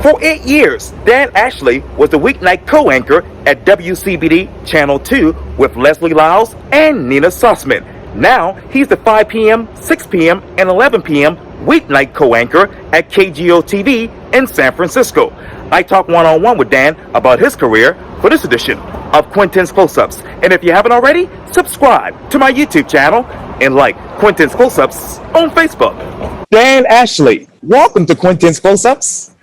For 8 years, Dan Ashley was the weeknight co-anchor at WCBD Channel 2 with Leslie Lyles and Nina Sossamon. Now, he's the 5 p.m., 6 p.m., and 11 p.m. weeknight co-anchor at KGO-TV in San Francisco. I talk one-on-one with Dan about his career for this edition of Quintin's Close-Ups. And if you haven't already, subscribe to my YouTube channel and like Quintin's Close-Ups on Facebook. Dan Ashley, welcome to Quintin's Close-Ups.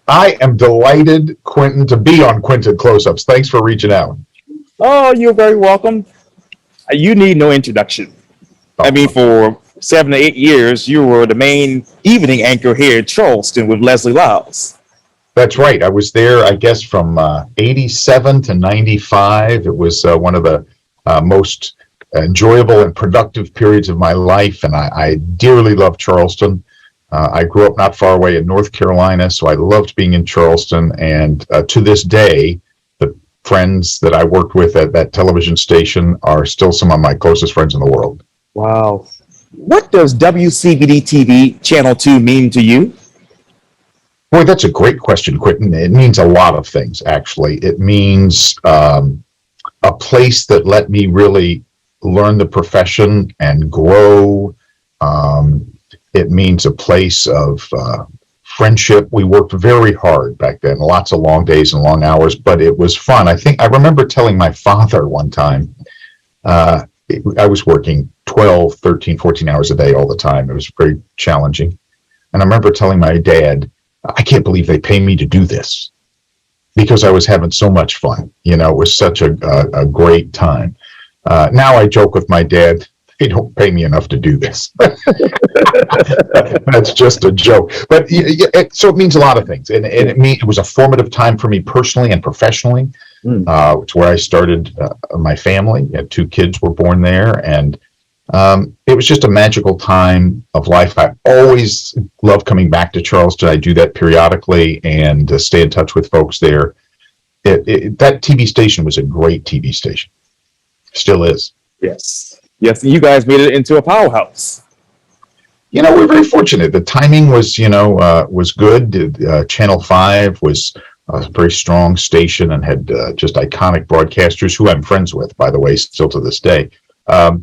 I am delighted, Quintin, to be on Quintin Close-Ups. Thanks for reaching out. Oh, you're very welcome. You need no introduction. I mean, for 7 to 8 years, you were the main evening anchor here in Charleston with Leslie Lyles. That's right. I was there, I guess, from 87 to 95. It was one of the most enjoyable and productive periods of my life, and I dearly love Charleston. I grew up not far away in North Carolina, so I loved being in Charleston, and to this day, the friends that I worked with at that television station are still some of my closest friends in the world. Wow. What does WCBD-TV Channel 2 mean to you? Boy, that's a great question, Quintin. It means a lot of things, actually. It means a place that let me really learn the profession and grow. It means a place of friendship. We worked very hard back then, lots of long days and long hours, but it was fun. I remember telling my father one time, I was working 12, 13, 14 hours a day all the time. It was very challenging. And I remember telling my dad, I can't believe they pay me to do this, because I was having so much fun. You know, it was such a great time. Now I joke with my dad, they don't pay me enough to do this. That's just a joke. But so it means a lot of things. And it was a formative time for me personally and professionally. It's where I started my family. 2 kids were born there. And it was just a magical time of life. I always love coming back to Charleston. I do that periodically and stay in touch with folks there. That TV station was a great TV station. Still is. Yes. Yes, you guys made it into a powerhouse. You know, we're very fortunate. The timing was, was good. Channel 5 was a very strong station and had just iconic broadcasters who I'm friends with, by the way, still to this day.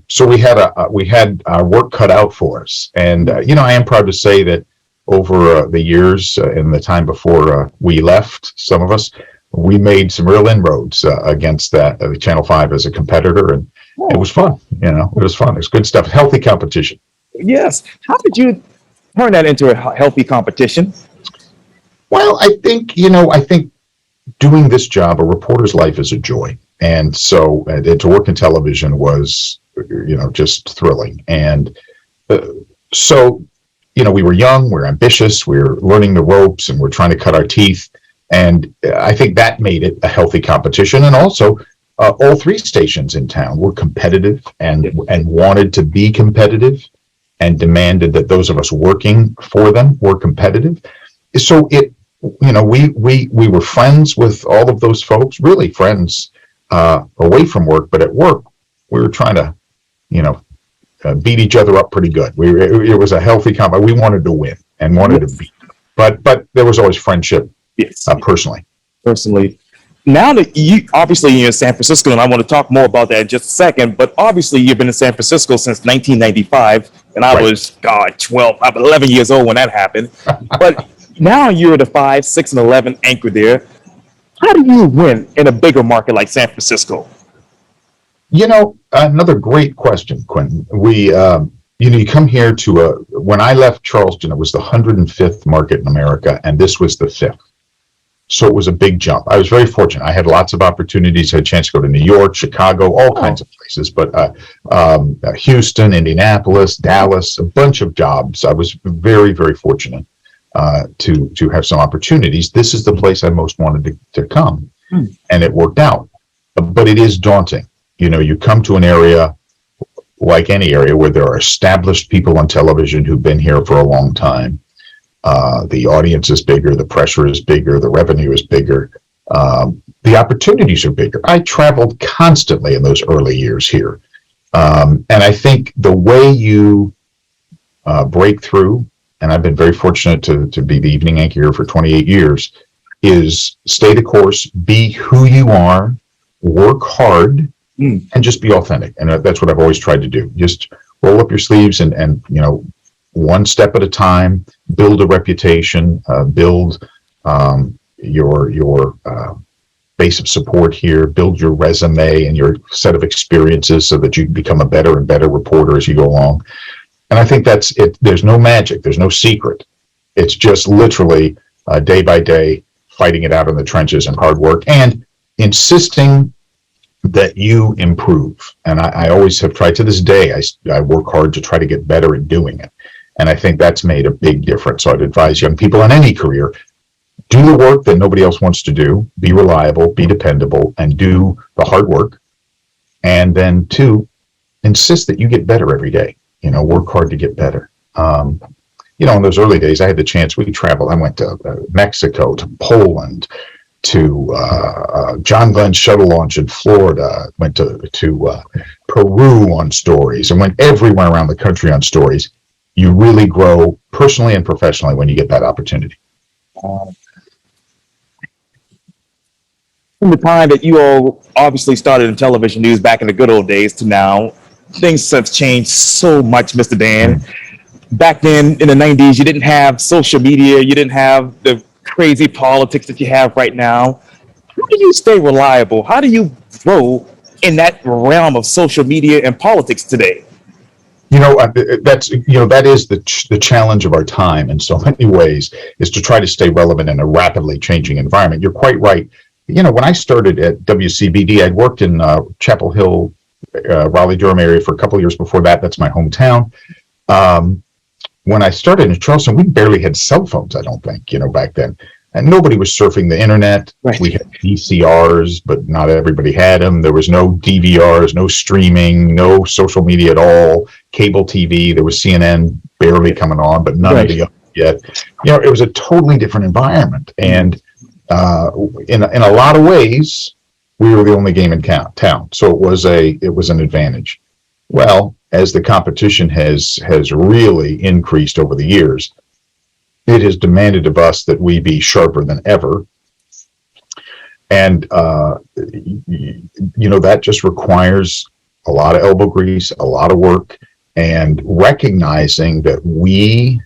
So we had our work cut out for us. And, I am proud to say that over the years in the time before we left, some of us, we made some real inroads against that Channel 5 as a competitor. And it was fun. It was fun. It was good stuff. Healthy competition. Yes. How did you turn that into a healthy competition? Well, I think doing this job, a reporter's life is a joy. And so to work in television was, just thrilling. And so, we were young, we were ambitious, we were learning the ropes, and we're trying to cut our teeth. And I think that made it a healthy competition. And also, all 3 stations in town were competitive and wanted to be competitive and demanded that those of us working for them were competitive. So we were friends with all of those folks, really friends away from work, but at work we were trying to, beat each other up pretty good. It was a healthy combat. We wanted to win and wanted to beat them. But there was always friendship. Yes. Personally. Now that you're in San Francisco, and I want to talk more about that in just a second, but obviously you've been in San Francisco since 1995, and I was, 11 years old when that happened. But now you're the 5, 6, and 11 anchor there. How do you win in a bigger market like San Francisco? Another great question, Quintin. You come here when I left Charleston, it was the 105th market in America, and this was the 5th. So it was a big jump. I was very fortunate. I had lots of opportunities. I had a chance to go to New York, Chicago, all kinds of places, but Houston, Indianapolis, Dallas, a bunch of jobs. I was very, very fortunate to have some opportunities. This is the place I most wanted to come, and it worked out. But it is daunting. You come to an area like any area where there are established people on television who've been here for a long time. The audience is bigger, the pressure is bigger, the revenue is bigger, the opportunities are bigger. I traveled constantly in those early years here. And I think the way you break through and I've been very fortunate to be the evening anchor here for 28 years, is stay the course, be who you are, work hard, and just be authentic. And that's what I've always tried to do. Just roll up your sleeves and one step at a time, build a reputation, build your base of support here, build your resume and your set of experiences so that you become a better and better reporter as you go along. And I think that's it. There's no magic. There's no secret. It's just literally day by day fighting it out in the trenches and hard work and insisting that you improve. And I always have tried to this day. I work hard to try to get better at doing it. And I think that's made a big difference. So I'd advise young people in any career, do the work that nobody else wants to do, be reliable, be dependable, and do the hard work. And then two, insist that you get better every day. Work hard to get better. In those early days, I had the chance, we traveled. I went to Mexico, to Poland, to John Glenn's shuttle launch in Florida, went to Peru on stories, and went everywhere around the country on stories. You really grow personally and professionally when you get that opportunity. From the time that you all obviously started in television news back in the good old days to now, things have changed so much, Mr. Dan. Back then in the 90s, you didn't have social media. You didn't have the crazy politics that you have right now. How do you stay reliable? How do you grow in that realm of social media and politics today? That is the challenge of our time in so many ways, is to try to stay relevant in a rapidly changing environment. You're quite right. When I started at WCBD, I'd worked in Chapel Hill, Raleigh-Durham area for a couple of years before that. That's my hometown. When I started in Charleston, we barely had cell phones, I don't think, back then. And nobody was surfing the internet. Right. We had VCRs, but not everybody had them. There was no DVRs, no streaming, no social media at all. Cable TV, there was CNN barely coming on, but none of the others yet. It was a totally different environment. And in a lot of ways, we were the only game in town. So it was an advantage. Well, as the competition has really increased over the years, it has demanded of us that we be sharper than ever. And, that just requires a lot of elbow grease, a lot of work, and recognizing that we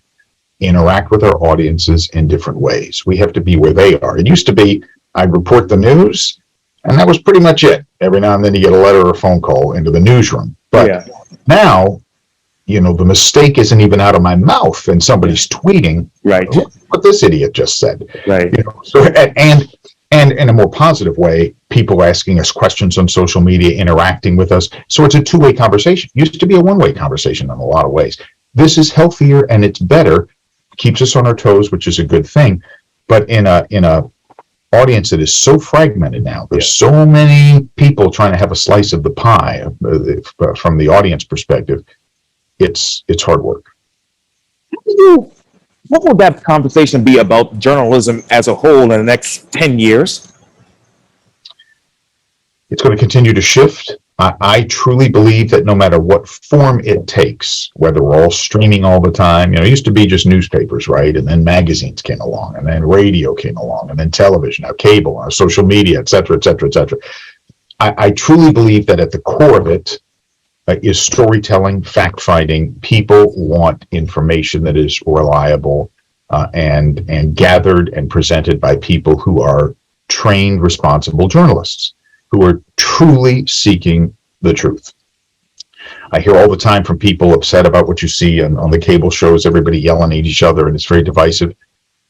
interact with our audiences in different ways. We have to be where they are. It used to be, I'd report the news, and that was pretty much it. Every now and then you get a letter or a phone call into the newsroom. But now, the mistake isn't even out of my mouth and somebody's tweeting, right, what this idiot just said. Right. So, and in a more positive way, people asking us questions on social media, interacting with us. So it's a two-way conversation. It used to be a one-way conversation in a lot of ways. This is healthier and it's better, keeps us on our toes, which is a good thing. But in a audience that is so fragmented now, there's so many people trying to have a slice of the pie from the audience perspective. It's hard work. What will that conversation be about journalism as a whole in the next 10 years? It's going to continue to shift. I truly believe that no matter what form it takes, whether we're all streaming all the time, it used to be just newspapers, right? And then magazines came along, and then radio came along, and then television, now cable, now social media, et cetera, et cetera, et cetera. I truly believe that at the core of it is storytelling, fact-finding. People want information that is reliable and gathered and presented by people who are trained, responsible journalists, who are truly seeking the truth. I hear all the time from people upset about what you see on the cable shows, everybody yelling at each other, and it's very divisive.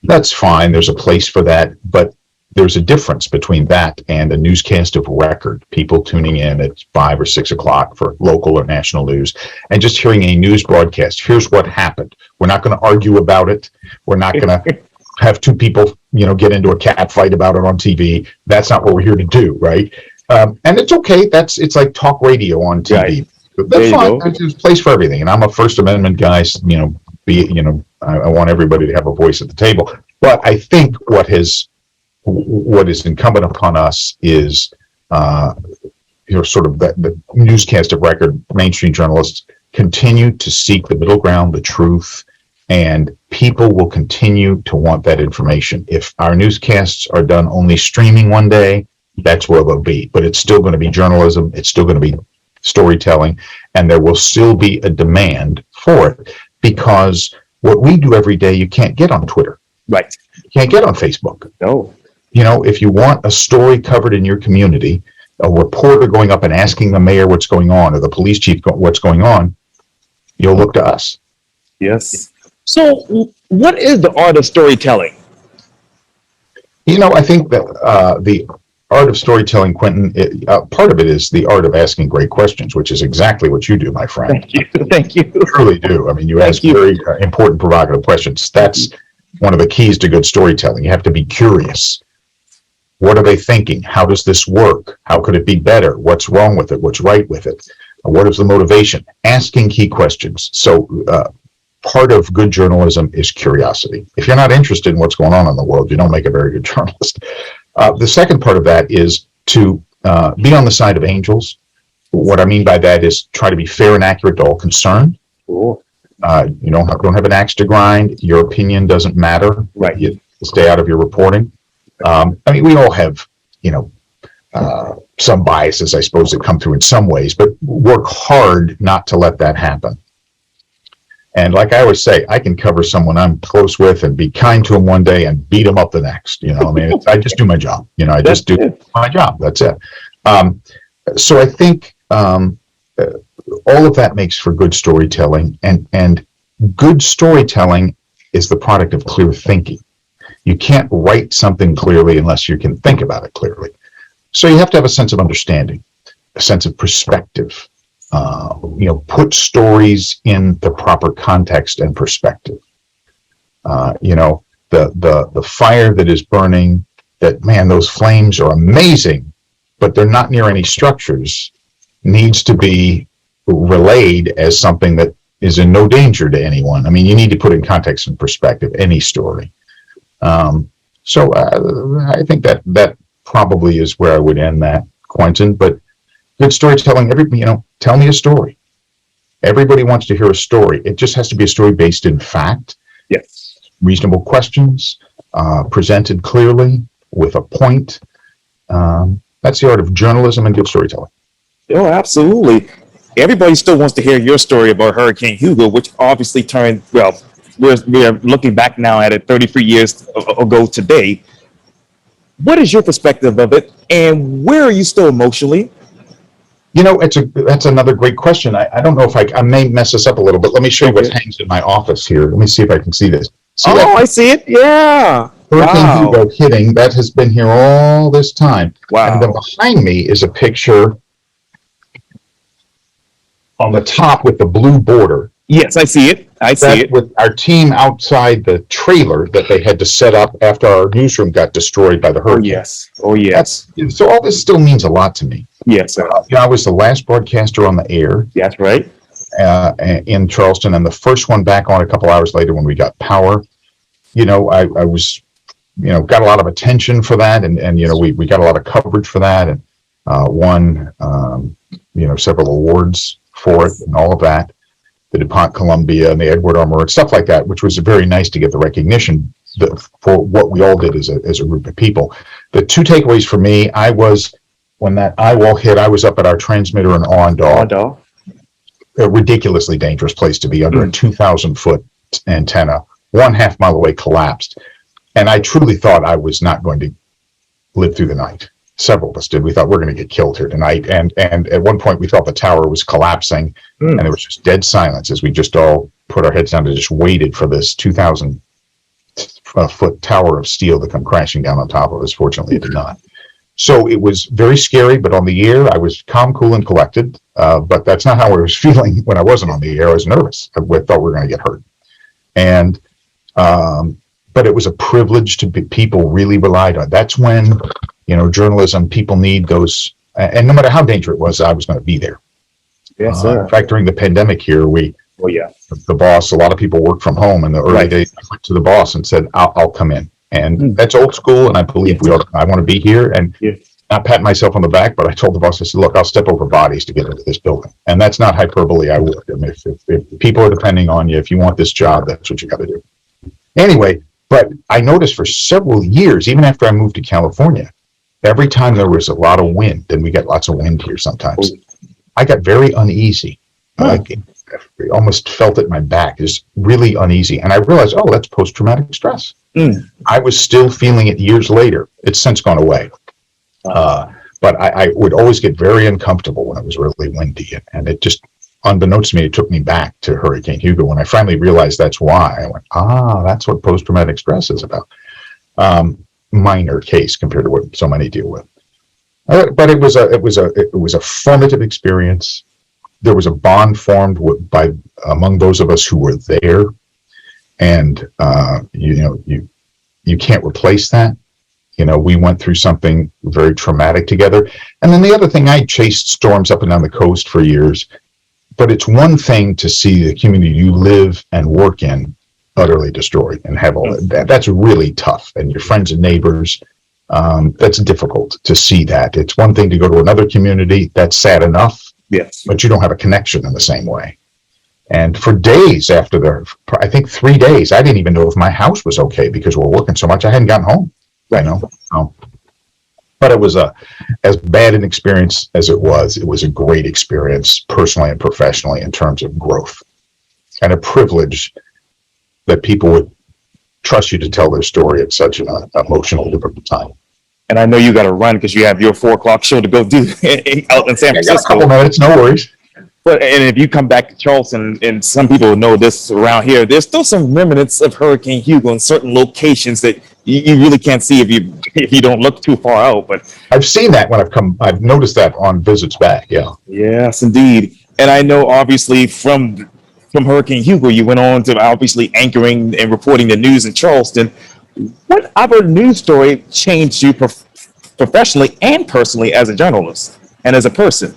That's fine. There's a place for that. But there's a difference between that and a newscast of record, people tuning in at 5 or 6 o'clock for local or national news, and just hearing a news broadcast. Here's what happened. We're not going to argue about it. We're not going to have two people, get into a cat fight about it on TV. That's not what we're here to do, right? And it's okay. It's like talk radio on TV. Right. That's fine. There's a place for everything. And I'm a First Amendment guy. I want everybody to have a voice at the table. But I think what is incumbent upon us is, sort of the newscast of record, mainstream journalists continue to seek the middle ground, the truth, And people will continue to want that information. If our newscasts are done only streaming one day, that's where they'll be. But it's still going to be journalism. It's still going to be storytelling. And there will still be a demand for it, because what we do every day, you can't get on Twitter. Right. You can't get on Facebook. No. You know, if you want a story covered in your community, a reporter going up and asking the mayor what's going on, or the police chief what's going on, you'll look to us. Yes. So what is the art of storytelling? You know, I think that the art of storytelling, Quintin, part of it is the art of asking great questions, which is exactly what you do, my friend. Thank you. Thank you. You truly do. I mean, you ask very important, provocative questions. That's one of the keys to good storytelling. You have to be curious. What are they thinking? How does this work? How could it be better? What's wrong with it? What's right with it? What is the motivation? Asking key questions. So part of good journalism is curiosity. If you're not interested in what's going on in the world, you don't make a very good journalist. The second part of that is to be on the side of angels. What I mean by that is try to be fair and accurate to all concerned. Cool. You don't have an axe to grind. Your opinion doesn't matter. Right. You stay out of your reporting. I mean, we all have, some biases, I suppose, that come through in some ways, but work hard not to let that happen. And like I always say, I can cover someone I'm close with and be kind to them one day and beat them up the next. I mean, I just do my job. I just do my job. That's it. So I think all of that makes for good storytelling, and good storytelling is the product of clear thinking. You can't write something clearly unless you can think about it clearly. So you have to have a sense of understanding, a sense of perspective. Put stories in the proper context and perspective. The fire that is burning, those flames are amazing, but they're not near any structures, needs to be relayed as something that is in no danger to anyone. I mean, you need to put in context and perspective any story. So I think that probably is where I would end that, Quintin. But good storytelling, tell me a story. Everybody wants to hear a story. It just has to be a story based in fact. Yes. Reasonable questions, presented clearly with a point. That's the art of journalism and good storytelling. Oh, absolutely. Everybody still wants to hear your story about Hurricane Hugo, which obviously turned, we're looking back now at it 33 years ago today. What is your perspective of it, and where are you still emotionally? That's another great question. I don't know if I may mess this up a little, but let me show you what hangs in my office here. Let me see if I can see this. I see it. Yeah. Hurricane Hugo hitting. That has been here all this time. Wow. And then behind me is a picture on the top with the blue border. Yes, I see it. I see it. With our team outside the trailer that they had to set up after our newsroom got destroyed by the hurricane. Oh, yes. So all this still means a lot to me. Yes, sir. I was the last broadcaster on the air. That's right. In Charleston, and the first one back on a couple hours later when we got power. I was, got a lot of attention for that, and we got a lot of coverage for that, and won, several awards for it and all of that. The DuPont Columbia and the Edward Armour and stuff like that, which was very nice to get the recognition for what we all did as a group of people. The two takeaways for me, when that eye wall hit, I was up at our transmitter in Awendaw. A ridiculously dangerous place to be, under a 2,000-foot antenna, 1/2 mile away, collapsed. And I truly thought I was not going to live through the night. Several of us did. We thought we're going to get killed here tonight. And at one point we thought the tower was collapsing, and there was just dead silence as we just all put our heads down and just waited for this 2,000-foot tower of steel to come crashing down on top of us. Fortunately, it did not. So it was very scary, but on the air, I was calm, cool, and collected. But that's not how I was feeling when I wasn't on the air. I was nervous. I thought we were going to get hurt. And, but it was a privilege to be, people really relied on. That's when, journalism, people need those, and no matter how dangerous it was, I was going to be there. Yes, sir. In fact, during the pandemic here, the boss, a lot of people worked from home in the early days. I went to the boss and said, I'll come in. And that's old school, and I believe I want to be here. And not patting myself on the back, but I told the boss, I said, look, I'll step over bodies to get into this building. And that's not hyperbole. I would. I mean, if people are depending on you, if you want this job, that's what you got to do. Anyway, but I noticed for several years, even after I moved to California, every time there was a lot of wind, and we get lots of wind here sometimes, I got very uneasy. I almost felt it in my back, just really uneasy. And I realized, oh, that's post-traumatic stress. I was still feeling it years later. It's since gone away. But I would always get very uncomfortable when it was really windy. And it just, unbeknownst to me, it took me back to Hurricane Hugo. When I finally realized that's why, I went, that's what post-traumatic stress is about. Minor case compared to what so many deal with. But it was a formative experience. There was a bond formed among those of us who were there. And, you can't replace that. We went through something very traumatic together. And then the other thing, I chased storms up and down the coast for years. But it's one thing to see the community you live and work in utterly destroyed and have all that. That's really tough. And your friends and neighbors, that's difficult to see that. It's one thing to go to another community. That's sad enough. Yes. But you don't have a connection in the same way. And for days after I think 3 days, I didn't even know if my house was okay because we were working so much. I hadn't gotten home. Right. But it was as bad an experience as it was a great experience personally and professionally in terms of growth, and a privilege that people would trust you to tell their story at such an emotional, difficult time. And I know you got to run because you have your 4:00 show to go do out in San Francisco. I got a couple minutes, no worries. And if you come back to Charleston, and some people know this around here, there's still some remnants of Hurricane Hugo in certain locations that you really can't see if you don't look too far out. But I've seen that when I've come. I've noticed that on visits back. Yeah. Yes, indeed. And I know, obviously, from Hurricane Hugo, you went on to obviously anchoring and reporting the news in Charleston. What other news story changed you professionally and personally as a journalist and as a person?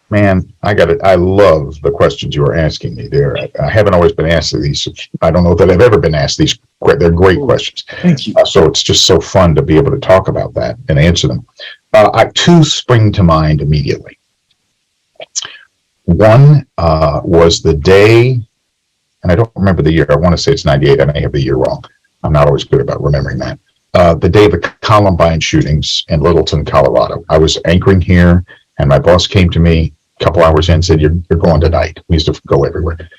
Man, I got it. I love the questions you are asking me there. I haven't always been asked these. I don't know that I've ever been asked these. They're great questions. Thank you. So it's just so fun to be able to talk about that and answer them. Two spring to mind immediately. One was the day, and I don't remember the year. I want to say it's 98. I may have the year wrong. I'm not always good about remembering that. The day of the Columbine shootings in Littleton, Colorado. I was anchoring here, and my boss came to me a couple hours in and said, you're going tonight. We used to go everywhere.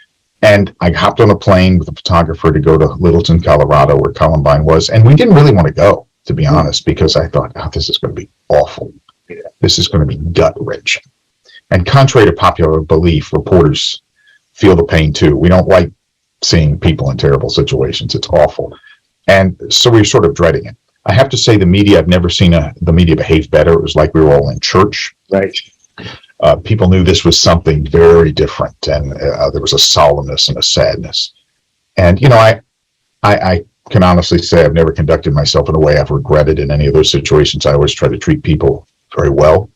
And I hopped on a plane with a photographer to go to Littleton, Colorado, where Columbine was. And we didn't really want to go, to be honest, because I thought, this is going to be awful. This is going to be gut-wrenching. And contrary to popular belief, reporters feel the pain too. We don't like seeing people in terrible situations. It's awful. And so we were sort of dreading it. I have to say the media, I've never seen the media behave better. It was like we were all in church. Right. People knew this was something very different, and there was a solemnness and a sadness. And, I can honestly say I've never conducted myself in a way I've regretted in any of those situations. I always try to treat people very well.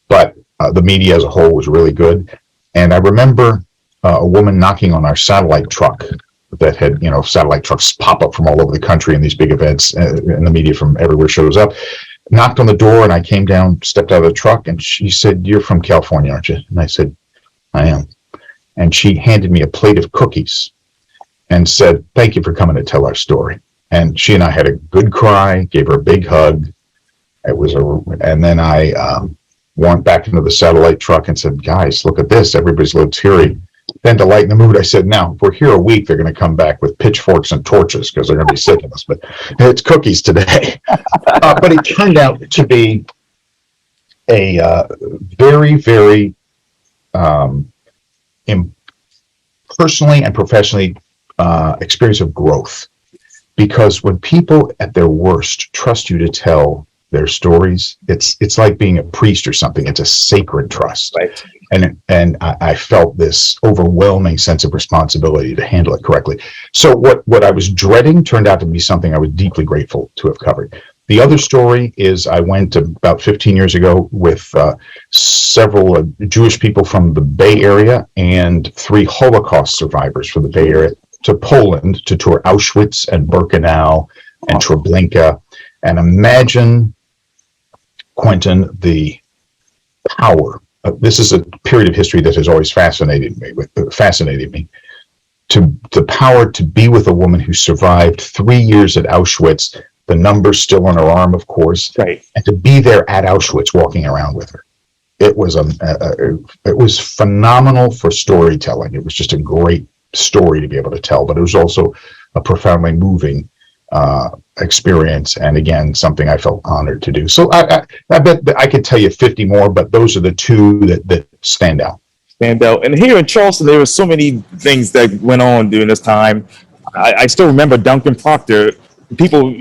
But the media as a whole was really good. And I remember a woman knocking on our satellite truck that had, satellite trucks pop up from all over the country in these big events, and the media from everywhere shows up. Knocked on the door, and I came down, stepped out of the truck, and she said, "You're from California, aren't you?" And I said, "I am." And she handed me a plate of cookies and said, "Thank you for coming to tell our story." And she and I had a good cry, gave her a big hug. And then I went back into the satellite truck and said, "Guys, look at this. Everybody's a little teary." Then to lighten the mood, I said, "Now, if we're here a week, they're going to come back with pitchforks and torches because they're going to be sick of us. But it's cookies today." But it turned out to be a very, very personally and professionally experience of growth. Because when people at their worst trust you to tell their stories, it's like being a priest or something. It's a sacred trust. Right. And I felt this overwhelming sense of responsibility to handle it correctly. So what I was dreading turned out to be something I was deeply grateful to have covered. The other story is I went about 15 years ago with several Jewish people from the Bay Area and 3 Holocaust survivors from the Bay Area to Poland to tour Auschwitz and Birkenau and Treblinka. And imagine Quintin, the power. This is a period of history that has always fascinated me. To the power to be with a woman who survived 3 years at Auschwitz, the number's still on her arm, of course, Right. and to be there at Auschwitz, walking around with her. It was phenomenal for storytelling. It was just a great story to be able to tell, but it was also a profoundly moving experience, and again, something I felt honored to do. So I bet that I could tell you 50 more, but those are the two that stand out. And here in Charleston, there were so many things that went on during this time. I still remember Duncan Proctor, people,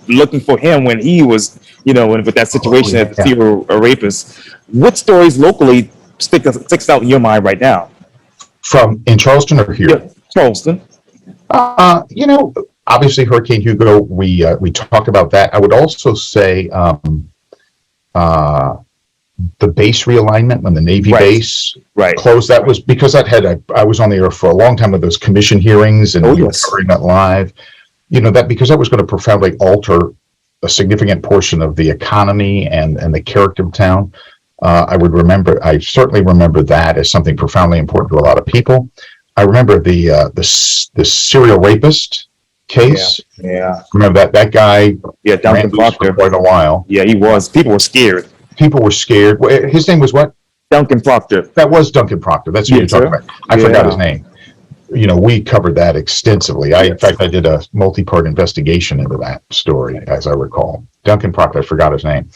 looking for him when he was, with that situation as a serial rapist. What stories locally sticks out in your mind right now? From in Charleston or here? Yeah, Charleston. Obviously Hurricane Hugo, we talked about that. I would also say the base realignment when the Navy base closed. That was because I was on the air for a long time with those commission hearings and covering that live. Because that was going to profoundly alter a significant portion of the economy and the character of town. I certainly remember that as something profoundly important to a lot of people. I remember the serial rapist case. Yeah. Remember that guy? Yeah, Duncan Proctor. For quite a while. Yeah, he was. People were scared. His name was what? Duncan Proctor. That was Duncan Proctor. That's who you're talking about. I forgot his name. We covered that extensively. In fact, I did a multi-part investigation into that story, as I recall. Duncan Proctor, I forgot his name.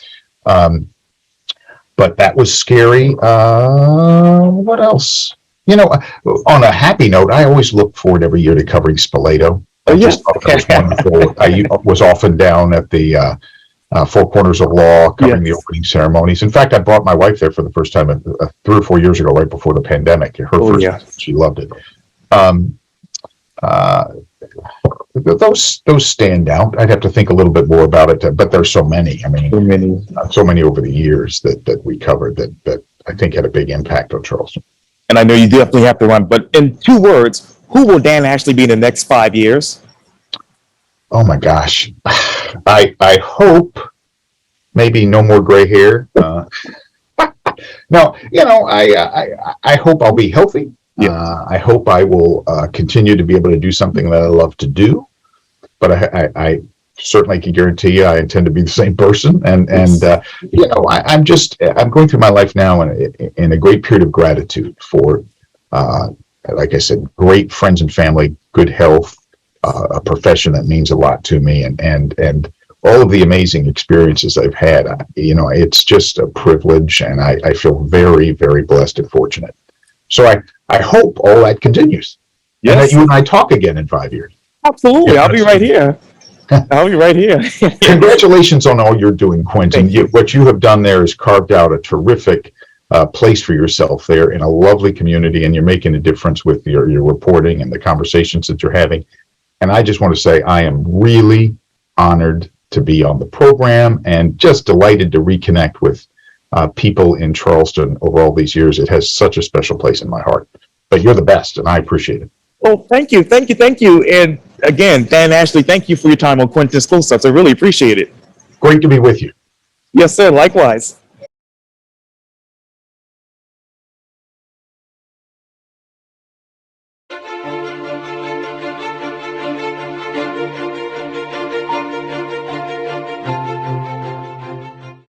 But that was scary. What else? On a happy note, I always look forward every year to covering Spoleto. I just thought that was wonderful. I was often down at the Four Corners of Law covering the opening ceremonies. In fact, I brought my wife there for the first time 3 or 4 years ago, right before the pandemic. She loved it. Those stand out. I'd have to think a little bit more about it, but there's so many. I mean, so many over the years that we covered that I think had a big impact on Charleston. And I know you definitely have to run, but in 2 words, who will Dan Ashley be in the next 5 years? Oh my gosh. I hope maybe no more gray hair. No, I hope I'll be healthy. I hope I will continue to be able to do something that I love to do. But I certainly can guarantee you I intend to be the same person. And I'm going through my life now in a great period of gratitude for, like I said, great friends and family, good health, a profession that means a lot to me, and all of the amazing experiences I've had. It's just a privilege, and I feel very, very blessed and fortunate. So I hope all that continues. Yes. And that you and I talk again in 5 years. Absolutely. I'll be right here. Congratulations on all you're doing, Quintin. What you have done there is carved out a terrific place for yourself there in a lovely community, and you're making a difference with your reporting and the conversations that you're having. And I just want to say I am really honored to be on the program and just delighted to reconnect with people in Charleston over all these years. It has such a special place in my heart. But you're the best, and I appreciate it. Well, thank you. And again, Dan Ashley, thank you for your time on Quintin's Close-Ups. I really appreciate it. Great to be with you. Yes, sir. Likewise.